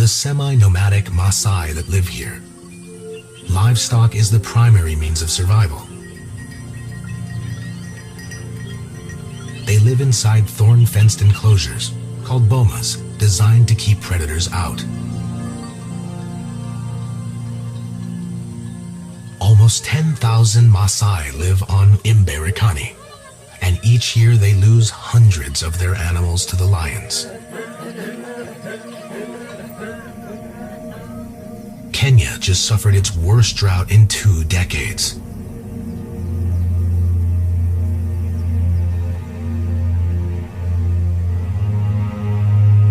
the semi-nomadic Maasai that live here. Livestock is the primary means of survival. They live inside thorn-fenced enclosures called bomas, designed to keep predators out. Almost 10,000 Maasai live on Imberikani, and each year they lose hundreds of their animals to the lions. Kenya just suffered its worst drought in 2 decades.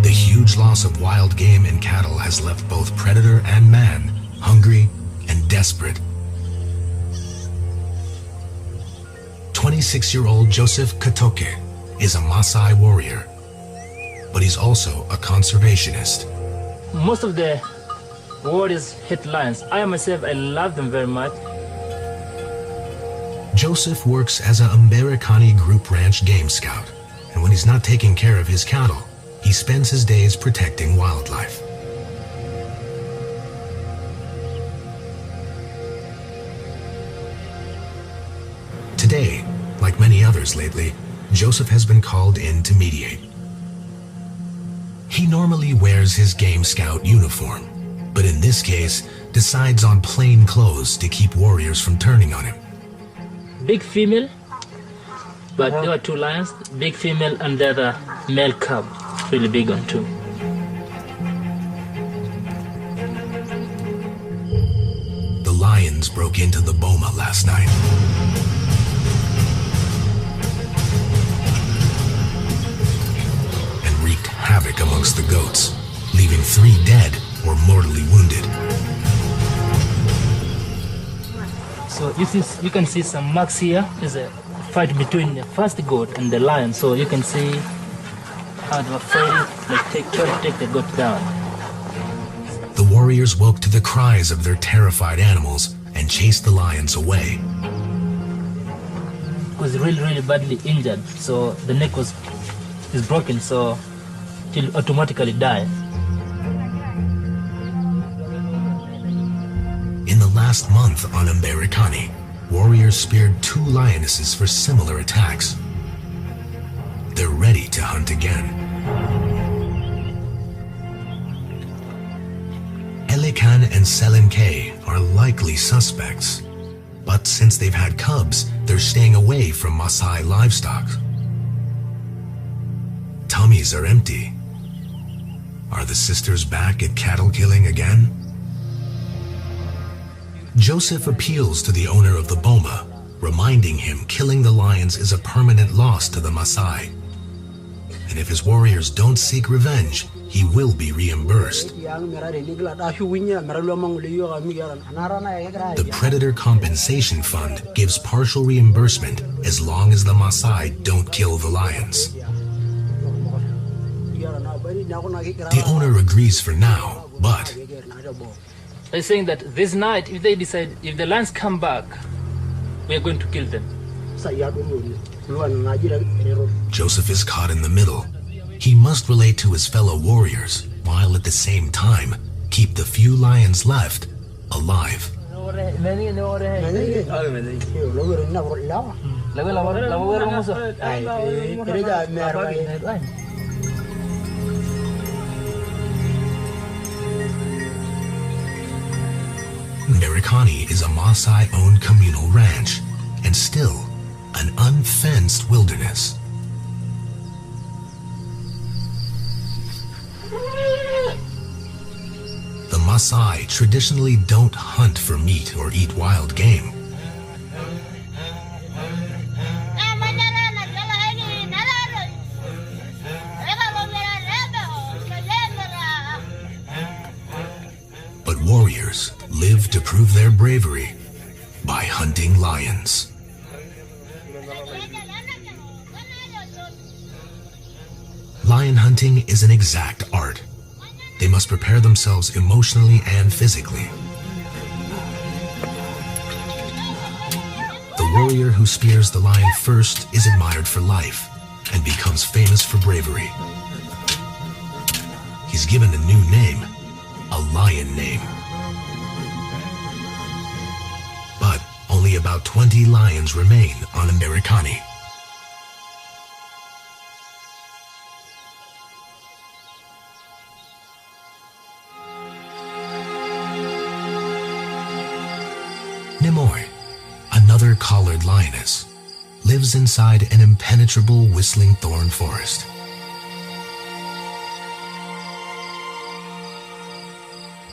The huge loss of wild game and cattle has left both predator and man hungry and desperate. 26-year-old Joseph Katoke is a Maasai warrior, but he's also a conservationist. Most of the warriors hate lions. I myself, I love them very much. Joseph works as a Mberikani group ranch game scout, and when he's not taking care of his cattle, he spends his days protecting wildlife. Today, like many others lately, Joseph has been called in to mediate. He normally wears his game scout uniform, but in this case, decides on plain clothes to keep warriors from turning on him. Big female, but there were 2 lions, big female and the other male cub, really big one too. The lions broke into the boma last night. And wreaked havoc amongst the goats, leaving 3 dead or mortally wounded. So you can see some marks here. There's a fight between the first goat and the lion. So you can see how they were fighting, trying to take the goat down. The warriors woke to the cries of their terrified animals and chased the lions away. It was really badly injured. So the neck is broken, so it automatically died. In the last month on Mberikani, warriors speared 2 lionesses for similar attacks. They're ready to hunt again. Elekan and Selenke are likely suspects, but since they've had cubs, they're staying away from Maasai livestock. Tummies are empty. Are the sisters back at cattle killing again? Joseph appeals to the owner of the boma, reminding him killing the lions is a permanent loss to the Maasai. And if his warriors don't seek revenge, he will be reimbursed. The Predator Compensation Fund gives partial reimbursement as long as the Maasai don't kill the lions. The owner agrees for now, but They're saying that this night, if they decide, if the lions come back, we are going to kill them. Joseph is caught in the middle. He must relate to his fellow warriors, while at the same time, keep the few lions left alive. Mberikani is a Maasai-owned communal ranch, and still an unfenced wilderness. The Maasai traditionally don't hunt for meat or eat wild game. But warriors live to prove their bravery by hunting lions. Lion hunting is an exact art. They must prepare themselves emotionally and physically. The warrior who spears the lion first is admired for life and becomes famous for bravery. He's given a new name, a lion name. But only about 20 lions remain on Americani. Nimoy, another collared lioness, lives inside an impenetrable whistling thorn forest.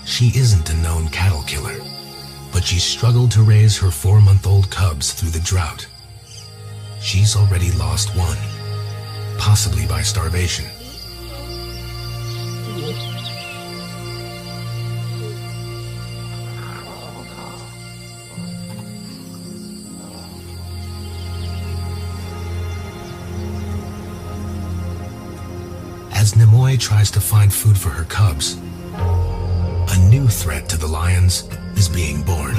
She isn't a known cattle killer, but she struggled to raise her 4-month-old cubs through the drought. She's already lost one, possibly by starvation. As Nimoy tries to find food for her cubs, a new threat to the lions is being born.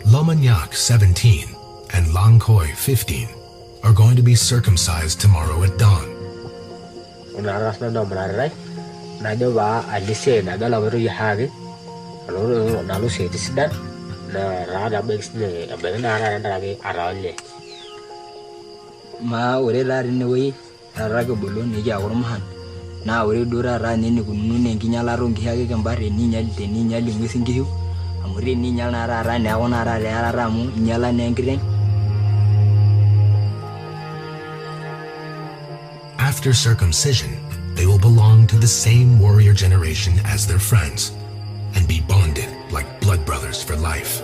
Lomanyak, 17, and Langkoi, 15, are going to be circumcised tomorrow at dawn. Na ore dura ra nene kununu ne kinyala rongi yake kambare ni nyali mwesingihu amuri ni nyala ra ne ona ra mu nyala ne ngire. After circumcision, they will belong to the same warrior generation as their friends and be bonded like blood brothers for life.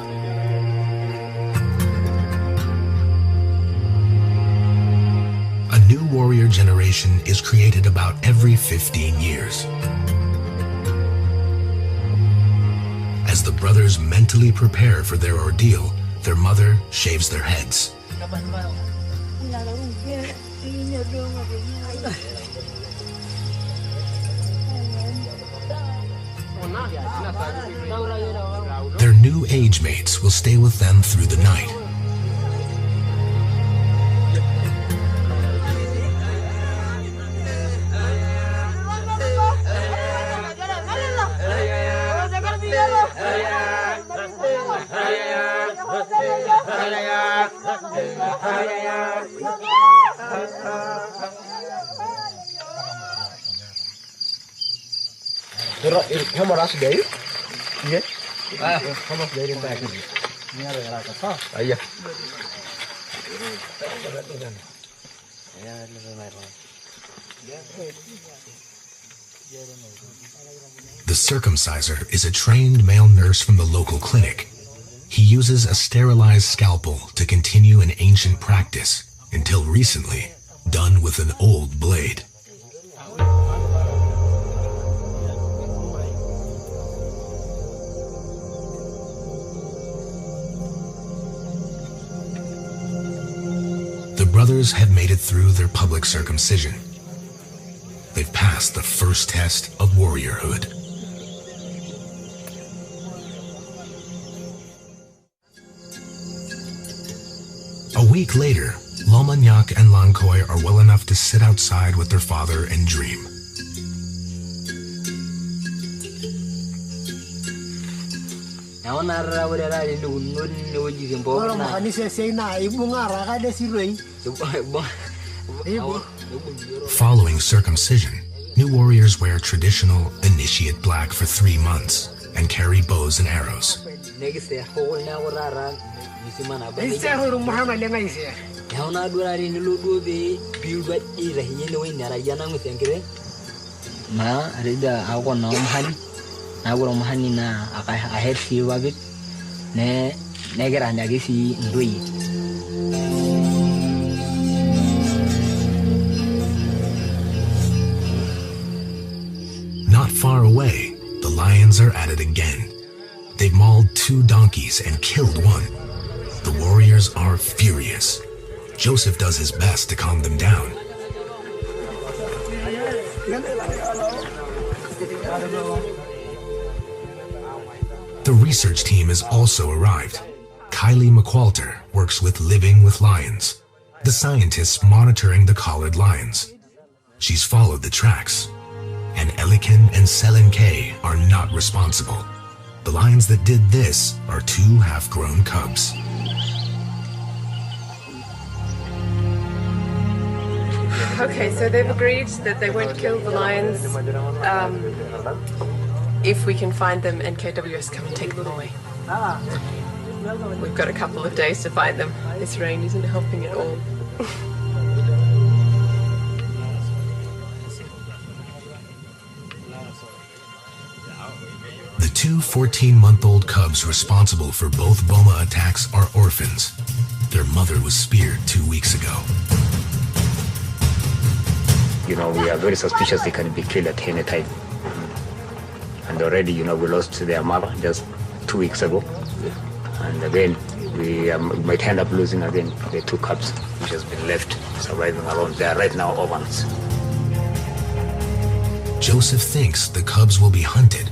A new warrior generation is created about every 15 years. As the brothers mentally prepare for their ordeal, their mother shaves their heads. Their new age mates will stay with them through the night. The circumciser is a trained male nurse from the local clinic. He uses a sterilized scalpel to continue an ancient practice, until recently done with an old blade. The brothers have made it through their public circumcision. They've passed the first test of warriorhood. A week later, Lomanyak and Langkoi are well enough to sit outside with their father and dream. Following circumcision, new warriors wear traditional initiate black for 3 months and carry bows and arrows. Not far away, the lions are at it again. They've mauled 2 donkeys and killed one. The warriors are furious. Joseph does his best to calm them down. The research team has also arrived. Kylie McQualter works with Living with Lions, the scientists monitoring the collared lions. She's followed the tracks, and Elikin and Selenke are not responsible. The lions that did this are 2 half-grown cubs. Okay, so they've agreed that they won't kill the lions if we can find them and KWS come and take them away. We've got a couple of days to find them. This rain isn't helping at all. The 2 14-month-old cubs responsible for both Boma attacks are orphans. Their mother was speared 2 weeks ago. We are very suspicious they can be killed at any time. And already, we lost their mother just 2 weeks ago. And again, we might end up losing again the 2 cubs which has been left surviving alone. They are right now orphans. Joseph thinks the cubs will be hunted,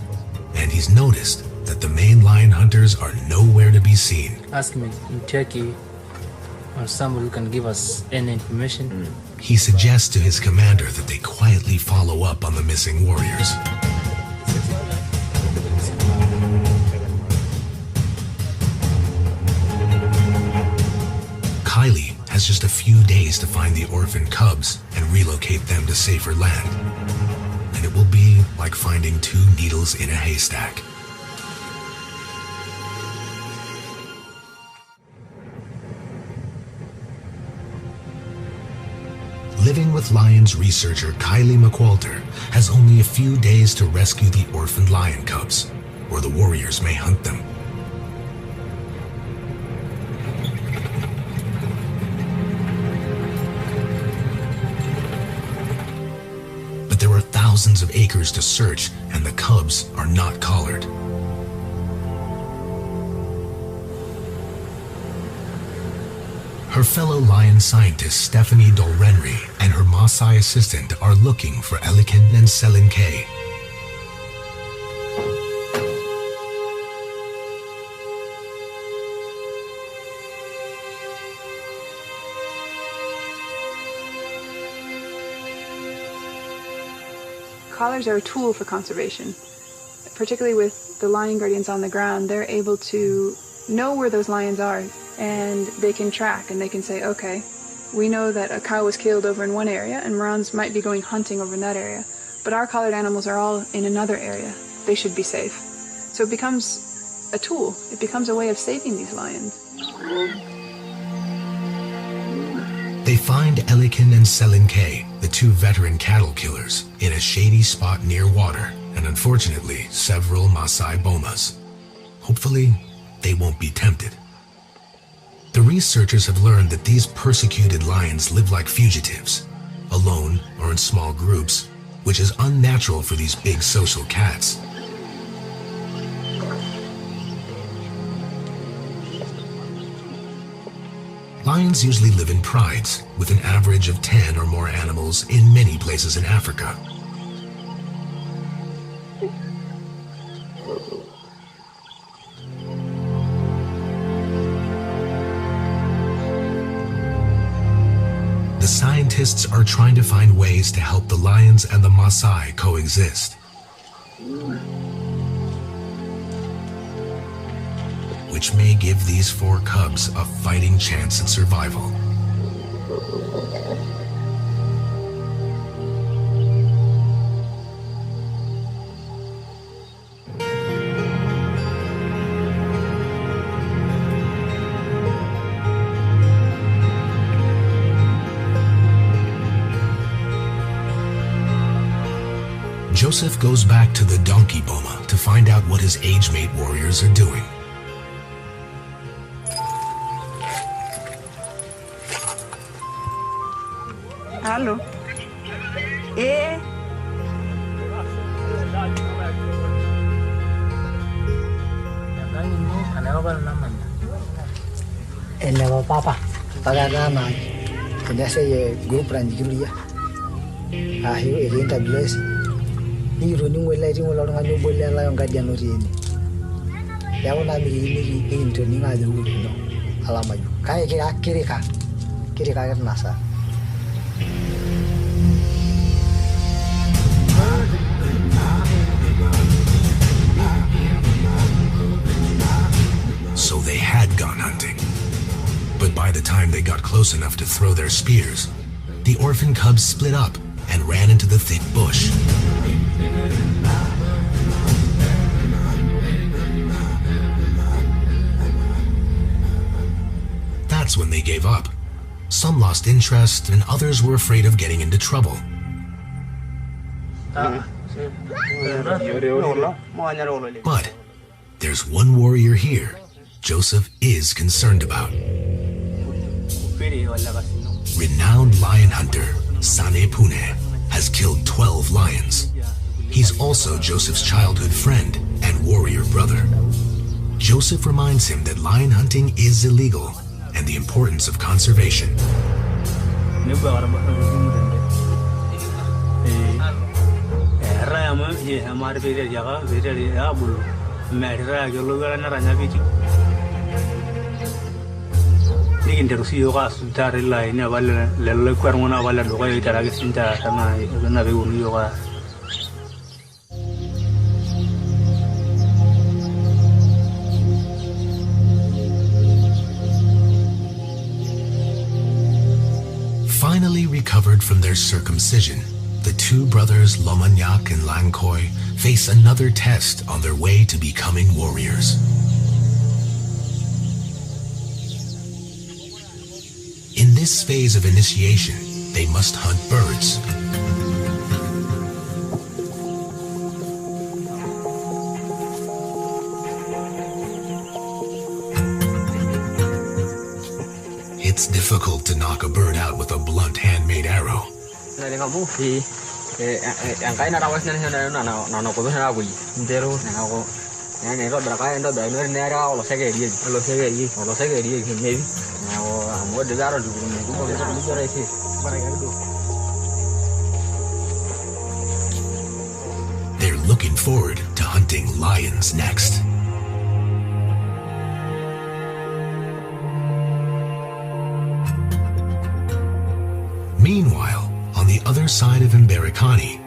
and he's noticed that the main lion hunters are nowhere to be seen. Ask me in Turkey or someone who can give us any information. He suggests to his commander that they quietly follow up on the missing warriors. Kylie has just a few days to find the orphan cubs and relocate them to safer land. And it will be like finding 2 needles in a haystack. Living with Lions researcher Kylie McWalter has only a few days to rescue the orphaned lion cubs, or the warriors may hunt them. But there are thousands of acres to search, and the cubs are not collared. Her fellow lion scientist Stephanie Dolrenry and her Maasai assistant are looking for Elikin and Selenke. Collars are a tool for conservation. Particularly with the lion guardians on the ground, they're able to know where those lions are, and they can track and they can say, okay, we know that a cow was killed over in one area and Morans might be going hunting over in that area, but our collared animals are all in another area. They should be safe. So it becomes a tool. It becomes a way of saving these lions. They find Elikin and Selenke, the 2 veteran cattle killers, in a shady spot near water, and unfortunately, several Maasai bomas. Hopefully, they won't be tempted. The researchers have learned that these persecuted lions live like fugitives, alone or in small groups, which is unnatural for these big social cats. Lions usually live in prides, with an average of 10 or more animals in many places in Africa. The scientists are trying to find ways to help the lions and the Maasai coexist. Which may give these 4 cubs a fighting chance at survival. Joseph goes back to the donkey boma to find out what his age-mate warriors are doing. Hello. Eh? Ele papa pagada na kanya say group ranjiruya ayo erinta bless ni roni ngwela ri ngwela ngani bolela yo ngadi anotini yaona mi into ni ngadi uno alama yo kai kirika nasa. the time they got close enough to throw their spears, the orphan cubs split up and ran into the thick bush. That's when they gave up. Some lost interest and others were afraid of getting into trouble. But there's one warrior here Joseph is concerned about. Renowned lion hunter Sane Pune has killed 12 lions. He's also Joseph's childhood friend and warrior brother. Joseph reminds him that lion hunting is illegal and the importance of conservation. Finally recovered from their circumcision, the two brothers Lomagnac and Lankoy face another test on their way to becoming warriors. In this phase of initiation, they must hunt birds. It's difficult to knock a bird out with a blunt handmade arrow. They're looking forward to hunting lions next. Meanwhile, on the other side of Mberikani,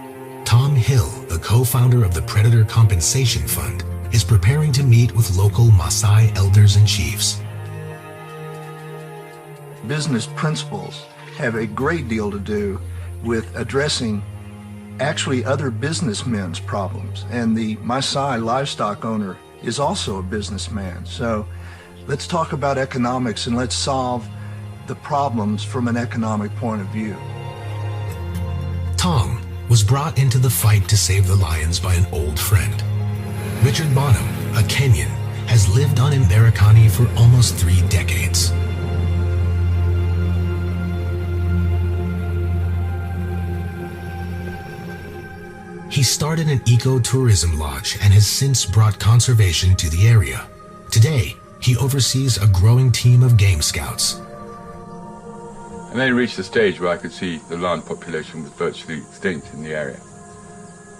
Tom Hill, the co-founder of the Predator Compensation Fund, is preparing to meet with local Maasai elders and chiefs. Business principles have a great deal to do with addressing actually other businessmen's problems. And the Maasai livestock owner is also a businessman. So let's talk about economics and let's solve the problems from an economic point of view. Tom was brought into the fight to save the lions by an old friend. Richard Bonham, a Kenyan, has lived on Mberikani for almost 3 decades. He started an eco-tourism lodge and has since brought conservation to the area. Today, he oversees a growing team of game scouts. And then reached the stage where I could see the lion population was virtually extinct in the area.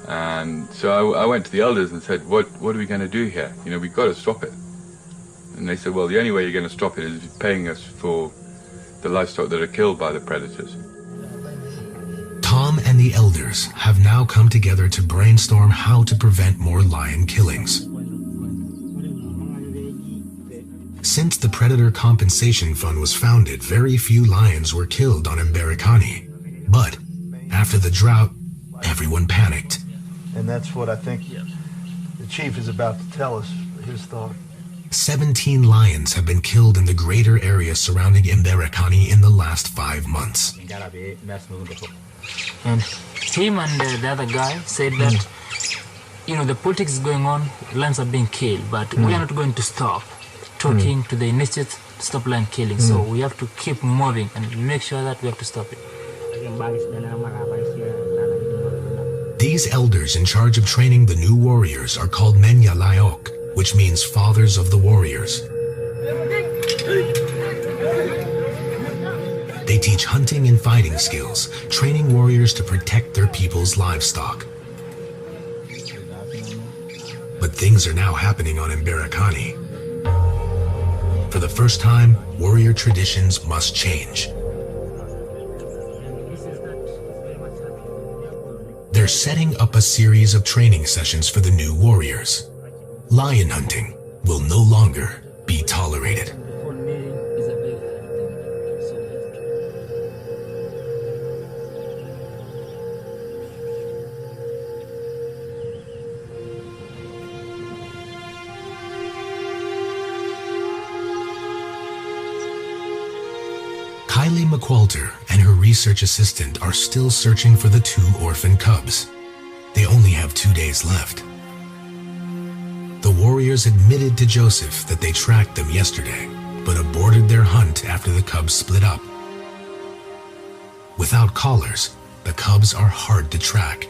And so I went to the elders and said, what are we going to do here? You know, we've got to stop it. And they said, well, the only way you're going to stop it is paying us for the livestock that are killed by the predators. Tom and the elders have now come together to brainstorm how to prevent more lion killings. Since the Predator Compensation Fund was founded, very few lions were killed on Mberikani. But after the drought, everyone panicked. And that's what I think the chief is about to tell us, his thought. 17 lions have been killed in the greater area surrounding Mberikani in the last 5 months. And him and the other guy said that, you know, the politics is going on, lions are being killed, but we are not going to stop talking to the initiative to stop lion killing. So we have to keep moving and make sure that we have to stop it. These elders in charge of training the new warriors are called Menya Layok, which means fathers of the warriors. They teach hunting and fighting skills, training warriors to protect their people's livestock. But things are now happening on Mberikani. For the first time, warrior traditions must change. They're setting up a series of training sessions for the new warriors. Lion hunting will no longer be tolerated. Kylie McQualter and her research assistant are still searching for the 2 orphan cubs. They only have 2 days left. The warriors admitted to Joseph that they tracked them yesterday, but aborted their hunt after the cubs split up. Without collars, the cubs are hard to track.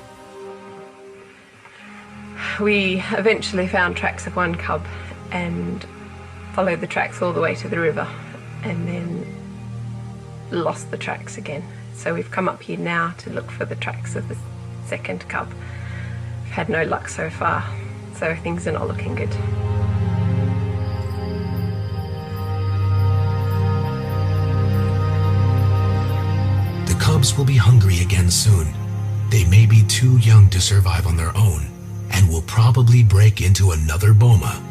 We eventually found tracks of one cub and followed the tracks all the way to the river and then lost the tracks again. So we've come up here now to look for the tracks of the second cub. We've had no luck so far, so things are not looking good. The cubs will be hungry again soon. They may be too young to survive on their own and will probably break into another boma.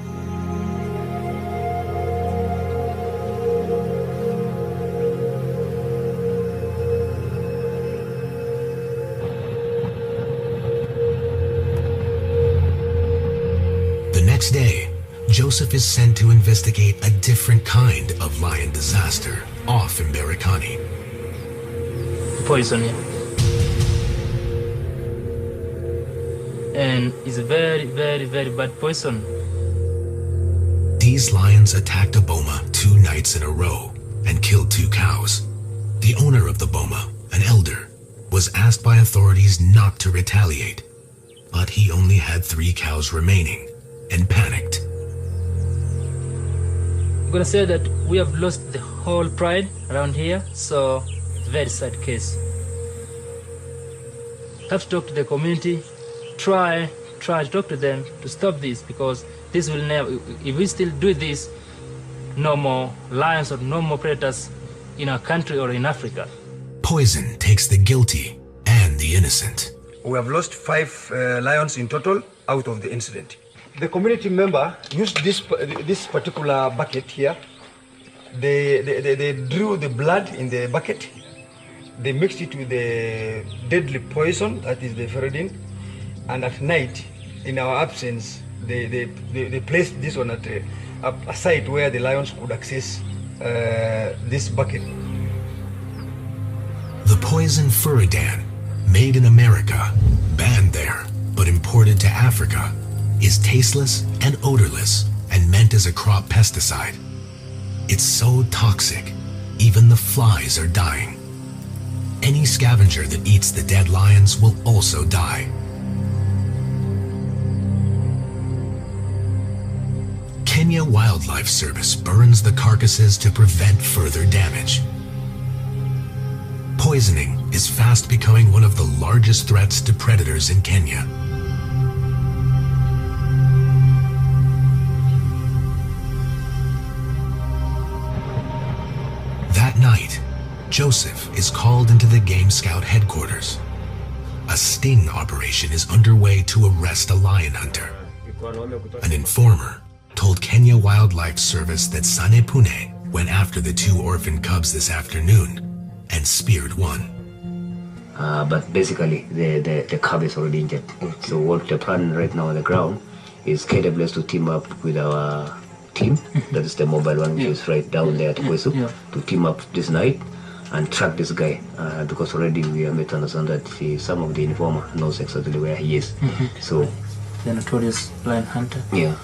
The next day, Joseph is sent to investigate a different kind of lion disaster off in Berikani. Poison here. And it's a very, very, very bad poison. These lions attacked a boma 2 nights in a row and killed 2 cows. The owner of the boma, an elder, was asked by authorities not to retaliate, but he only had 3 cows remaining and panicked. I'm gonna say that we have lost the whole pride around here, so it's a very sad case. Have to talk to the community, try to talk to them to stop this, because this will never, if we still do this, no more lions or no more predators in our country or in Africa. Poison takes the guilty and the innocent. We have lost 5 lions in total out of the incident. The community member used this particular bucket here. They drew the blood in the bucket. They mixed it with the deadly poison, that is the ferritin. And at night, in our absence, they placed this one at a site where the lions could access this bucket. The poison ferritin, made in America, banned there, but imported to Africa, is tasteless and odorless and meant as a crop pesticide. It's so toxic, even the flies are dying. Any scavenger that eats the dead lions will also die. Kenya Wildlife Service burns the carcasses to prevent further damage. Poisoning is fast becoming one of the largest threats to predators in Kenya. That night, Joseph is called into the Game Scout headquarters. A sting operation is underway to arrest a lion hunter. An informer told Kenya Wildlife Service that Sane Pune went after the 2 orphan cubs this afternoon and speared one. But basically, the cub is already injured. So what the plan right now on the ground is KWS to team up with our team, that is the mobile one, which is right down there at Kwesu, to team up this night and track this guy, because already we are made to understand that some of the informer knows exactly where he is. So the notorious lion hunter. Yeah.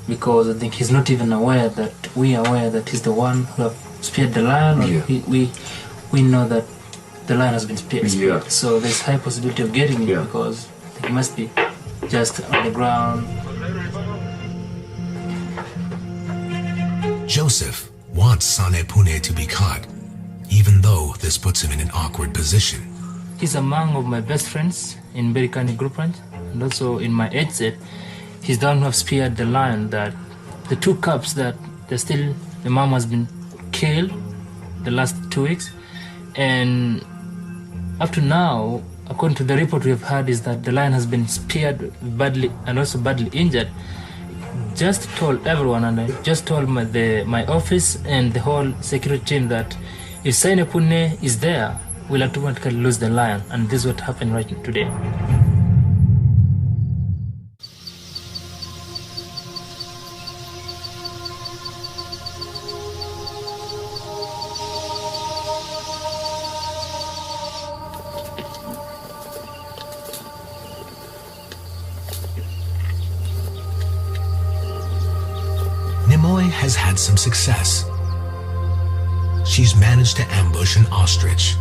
Because I think he's not even aware that we are aware that he's the one who have speared the lion. Or we know that the lion has been speared. So there's high possibility of getting him because he must be just on the ground. Joseph wants Sane Pune to be caught, even though this puts him in an awkward position. He's among of my best friends in Berikani group ranch, and also in my age set. He's the one who have speared the lion that the 2 cubs that the mom has been killed the last 2 weeks, and up to now, according to the report we have had, is that the lion has been speared badly and also badly injured. Just told everyone, and I just told my office and the whole security team that if Sane Pune is there, we'll automatically lose the lion, and this is what happened right today. Nimoy has had some success. She's managed to ambush an ostrich.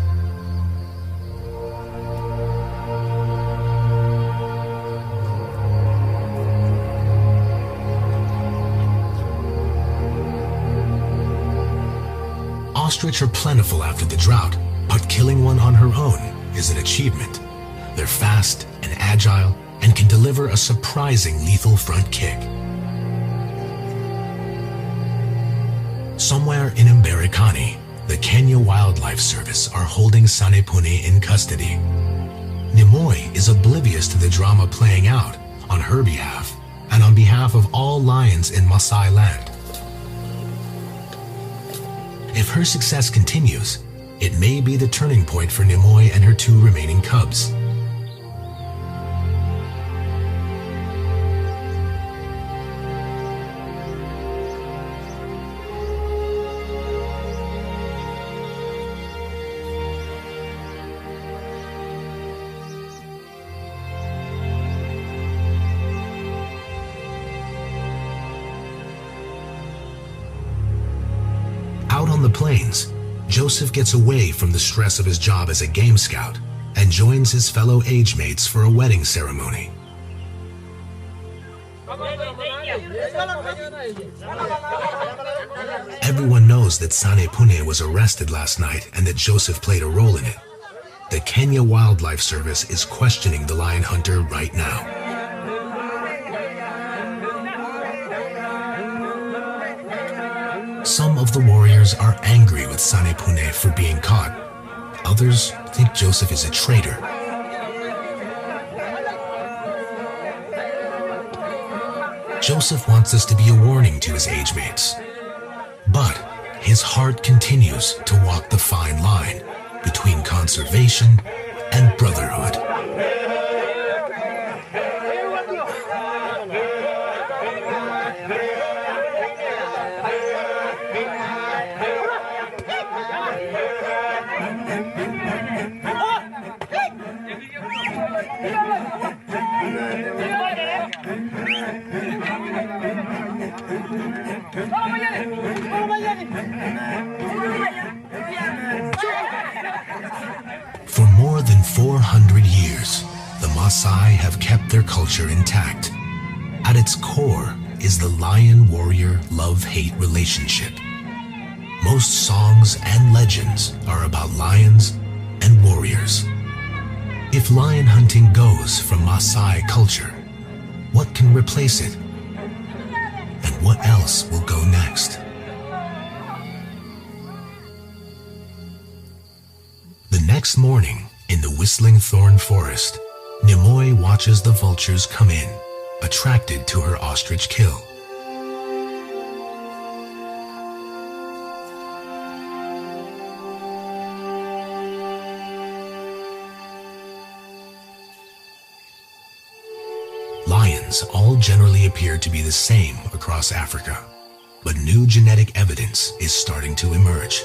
Ostrich are plentiful after the drought, but killing one on her own is an achievement. They're fast and agile and can deliver a surprising lethal front kick. Somewhere in Mberikani, the Kenya Wildlife Service are holding Sanepune in custody. Nimoy is oblivious to the drama playing out on her behalf and on behalf of all lions in Maasai land. If her success continues, it may be the turning point for Nimoy and her 2 remaining cubs. Out on the plains, Joseph gets away from the stress of his job as a game scout and joins his fellow age mates for a wedding ceremony. Everyone knows that Sanepune was arrested last night and that Joseph played a role in it. The Kenya Wildlife Service is questioning the lion hunter right now. Some of the warriors are angry with Sanepune for being caught. Others think Joseph is a traitor. Joseph wants this to be a warning to his age mates. But his heart continues to walk the fine line between conservation and brotherhood. For more than 400 years, the Maasai have kept their culture intact. At its core is the lion-warrior love-hate relationship. Most songs and legends are about lions and warriors. If lion hunting goes from Maasai culture, what can replace it? And what else will go next? The next morning, in the whistling thorn forest, Nimoy watches the vultures come in, attracted to her ostrich kill. Lions all generally appear to be the same across Africa, but new genetic evidence is starting to emerge.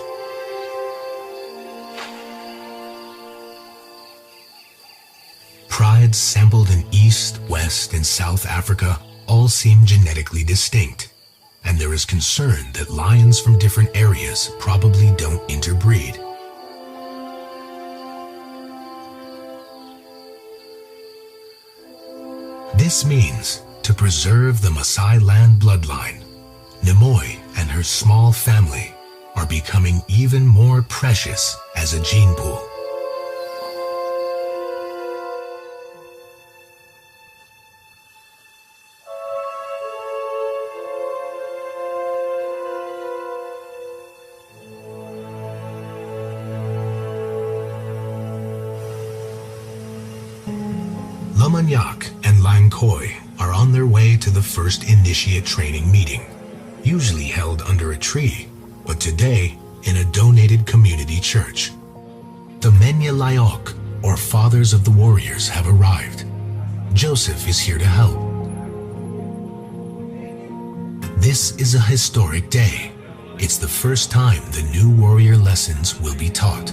Prides sampled in East, West, and South Africa all seem genetically distinct, and there is concern that lions from different areas probably don't interbreed. This means, to preserve the Maasai land bloodline, Nimoy and her small family are becoming even more precious as a gene pool. Lamanyak and Lankoi are on their way to the first initiate training meeting, usually held under a tree, but today in a donated community church. The Menya Layok, or Fathers of the Warriors, have arrived. Joseph is here to help. This is a historic day. It's the first time the new warrior lessons will be taught.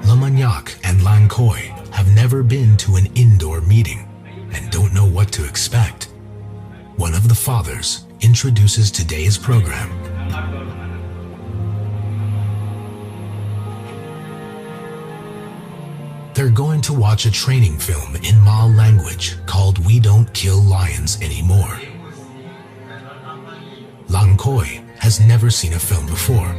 Lamanyak and Lankoi have never been to an indoor meeting and don't know what to expect. One of the fathers introduces today's program. They're going to watch a training film in Ma language called We Don't Kill Lions Anymore. Lang Koi has never seen a film before.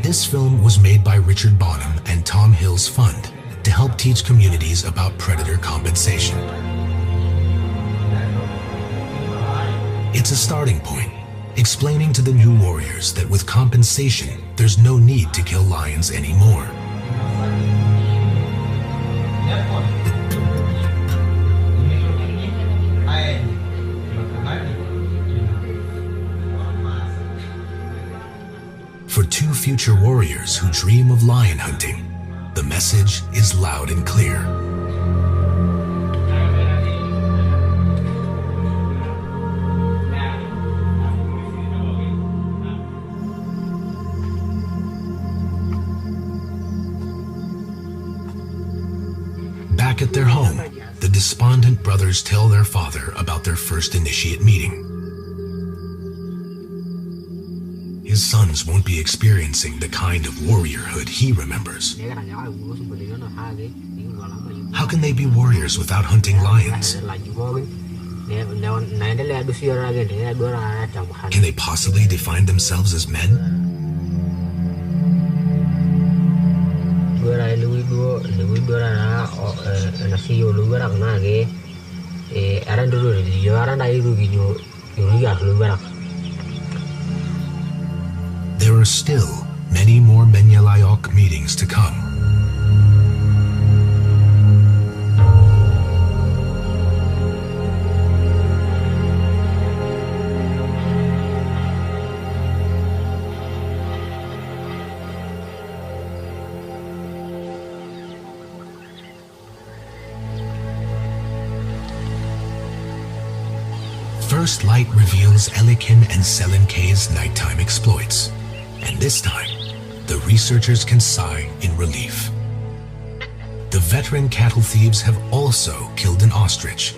This film was made by Richard Bonham and Tom Hill's Fund to help teach communities about predator compensation. It's a starting point, explaining to the new warriors that with compensation, there's no need to kill lions anymore. For two future warriors who dream of lion hunting, the message is loud and clear. Back at their home, the despondent brothers tell their father about their first initiate meeting. His sons won't be experiencing the kind of warriorhood he remembers. How can they be warriors without hunting lions? Can they possibly define themselves as men? There are still many more Menyalayok meetings to come. First light reveals Elikin and Selenk's nighttime exploits. And this time, the researchers can sigh in relief. The veteran cattle thieves have also killed an ostrich.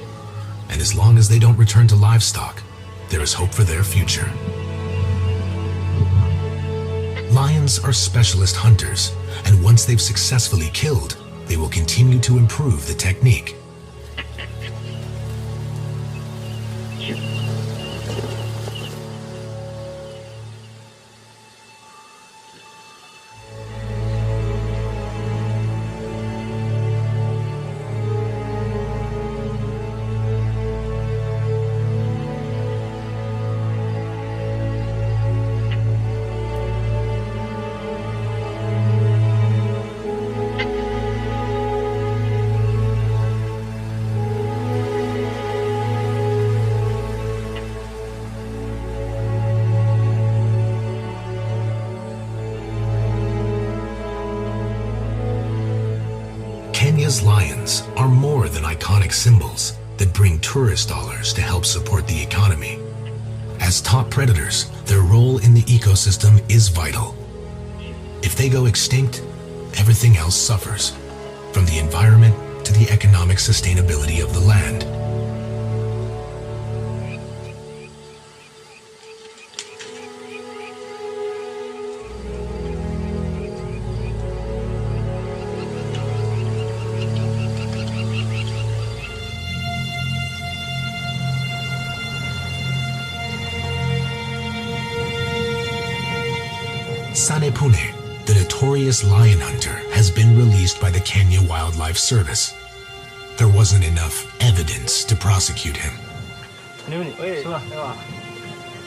And as long as they don't return to livestock, there is hope for their future. Lions are specialist hunters, and once they've successfully killed, they will continue to improve the technique. Kenya's lions are more than iconic symbols that bring tourist dollars to help support the economy. As top predators, their role in the ecosystem is vital. If they go extinct, everything else suffers, from the environment to the economic sustainability of the land. Sanepune, the notorious lion hunter, has been released by the Kenya Wildlife Service. There wasn't enough evidence to prosecute him.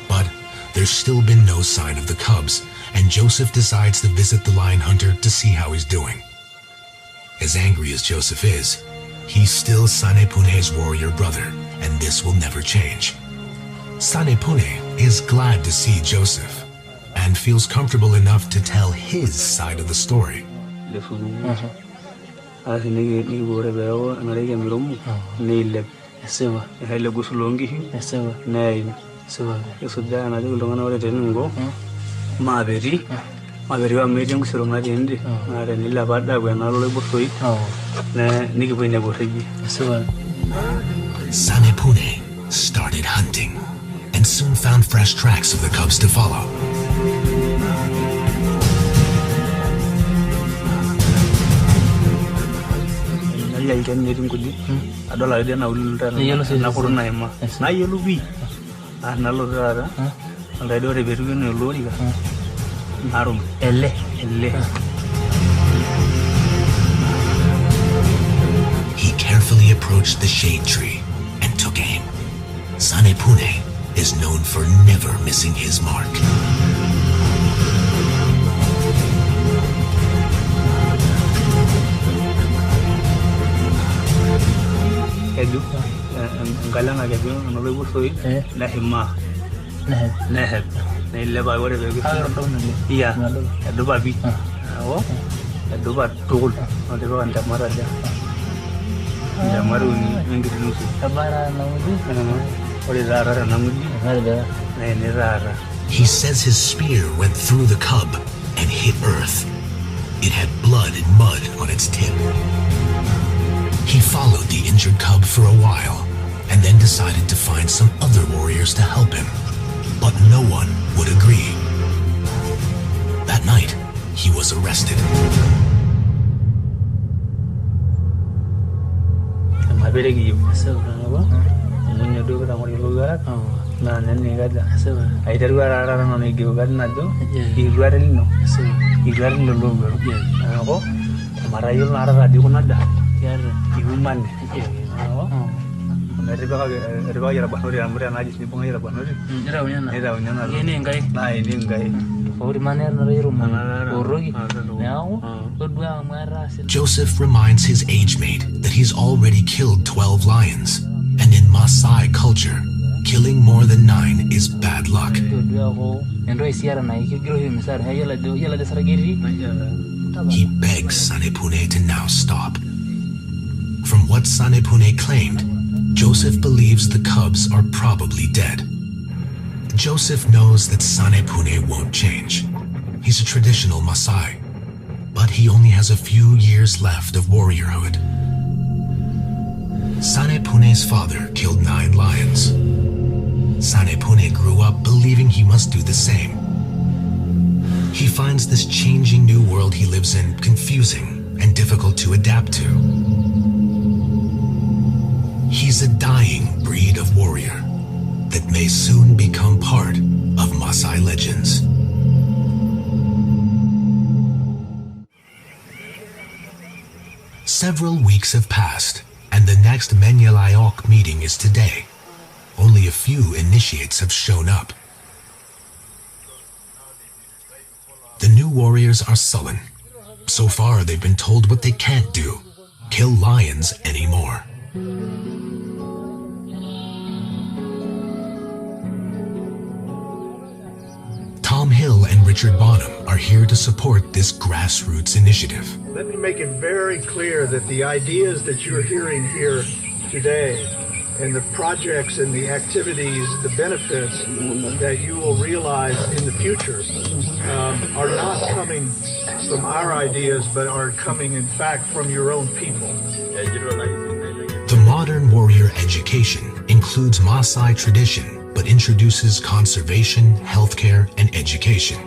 But there's still been no sign of the cubs, and Joseph decides to visit the lion hunter to see how he's doing. As angry as Joseph is, he's still Sanepune's warrior brother, and this will never change. Sanepune is glad to see Joseph, and feels comfortable enough to tell his side of the story. Maberiwa meeting surunga dindi. Are nila bada when all the boy. Nikipine Borigi. So Sanepune started hunting and soon found fresh tracks of the cubs to follow. I can meet him good. I don't like them. I will tell you. Na yellow bee. And a lot and I don't ever win a loriga. Arum, elle. He carefully approached the shade tree and took aim. Sanepune is known for never missing his mark. Edu, Galana Gabu, and Oliver Soy, Lahima, Neheb, Neheba, whatever. Yeah, a Dubabi. Oh, a Duba told, or the one Tamaraja. The Maru English. Tabara Namudi, or is Rara Namudi? He says his spear went through the cub and hit earth. It had blood and mud on its tip. He followed the injured cub for a while and then decided to find some other warriors to help him. But no one would agree. That night, he was arrested. Joseph reminds his age mate that he's already killed 12 lions, and in Maasai culture, killing more than 9 is bad luck. He begs Sanepune to now stop. From what Sanepune claimed, Joseph believes the cubs are probably dead. Joseph knows that Sanepune won't change. He's a traditional Maasai, but he only has a few years left of warriorhood. Sanepune's father killed 9 lions. Sanepune grew up believing he must do the same. He finds this changing new world he lives in confusing and difficult to adapt to. He's a dying breed of warrior that may soon become part of Maasai legends. Several weeks have passed, and the next Menyalayok meeting is today. Only a few initiates have shown up. The new warriors are sullen. So far, they've been told what they can't do: kill lions anymore. Tom Hill and Richard Bonham are here to support this grassroots initiative. Let me make it very clear that the ideas that you're hearing here today and the projects and the activities, the benefits that you will realize in the future are not coming from our ideas, but are coming, in fact, from your own people. The modern warrior education includes Maasai tradition, but introduces conservation, healthcare, and education.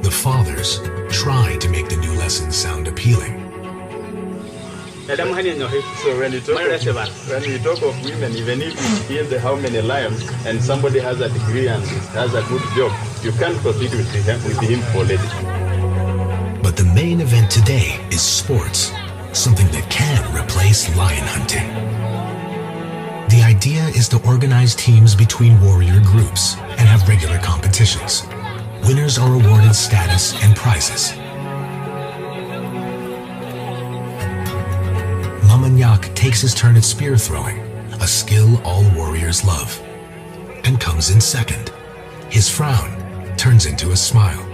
The fathers try to make the new lessons sound appealing. So when you talk of women, even if you hear how many lions and somebody has a degree and has a good job, you can't proceed with him for lady. But the main event today is sports, something that can replace lion hunting. The idea is to organize teams between warrior groups and have regular competitions. Winners are awarded status and prizes. Mamanyak takes his turn at spear throwing, a skill all warriors love, and comes in second. His frown turns into a smile.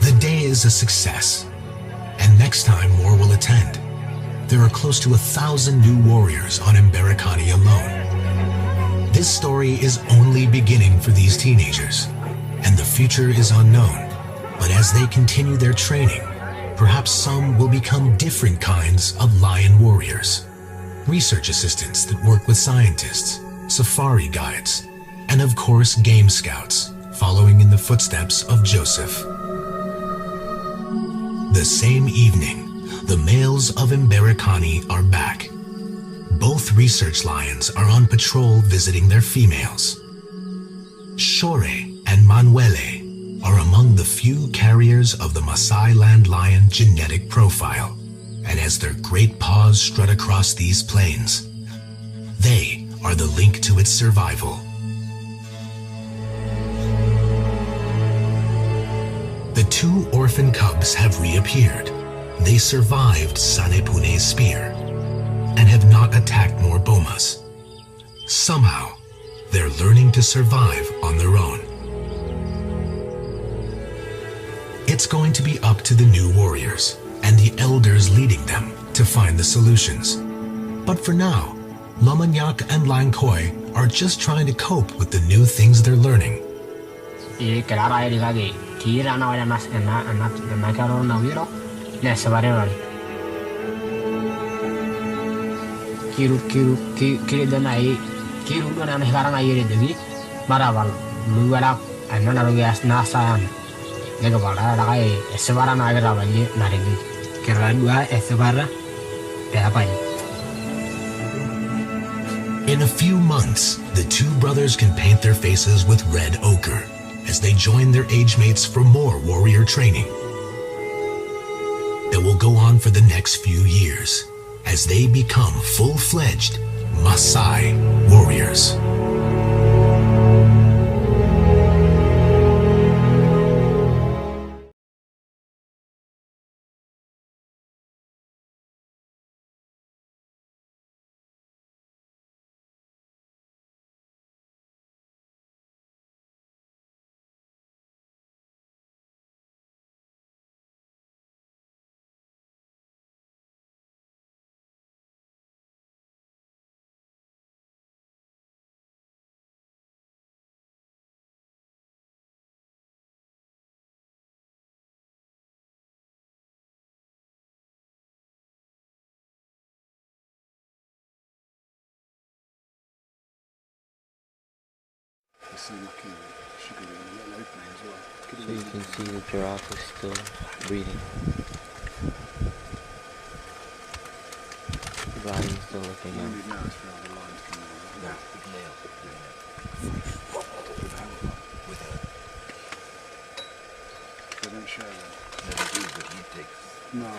The day is a success, and next time more will attend. there are close to 1,000 new warriors on Mberikani alone. This story is only beginning for these teenagers, and the future is unknown. But as they continue their training, perhaps some will become different kinds of lion warriors. Research assistants that work with scientists, safari guides, and of course game scouts, following in the footsteps of Joseph. The same evening, the males of Mberikani are back. Both research lions are on patrol visiting their females. Shore and Manuele are among the few carriers of the Maasai land lion genetic profile, and as their great paws strut across these plains, they are the link to its survival. The two orphan cubs have reappeared. They survived Sanepune's spear and have not attacked more bomas. Somehow, they're learning to survive on their own. It's going to be up to the new warriors and the elders leading them to find the solutions. But for now, Lamanyak and Langkoi are just trying to cope with the new things they're learning. In a few months, the two brothers can paint their faces with red ochre as they join their age mates for more warrior training. It will go on for the next few years as they become full-fledged Maasai warriors. So you can see the giraffe is still breathing. The lion's still looking young. They don't share that. Never do, but he takes. No.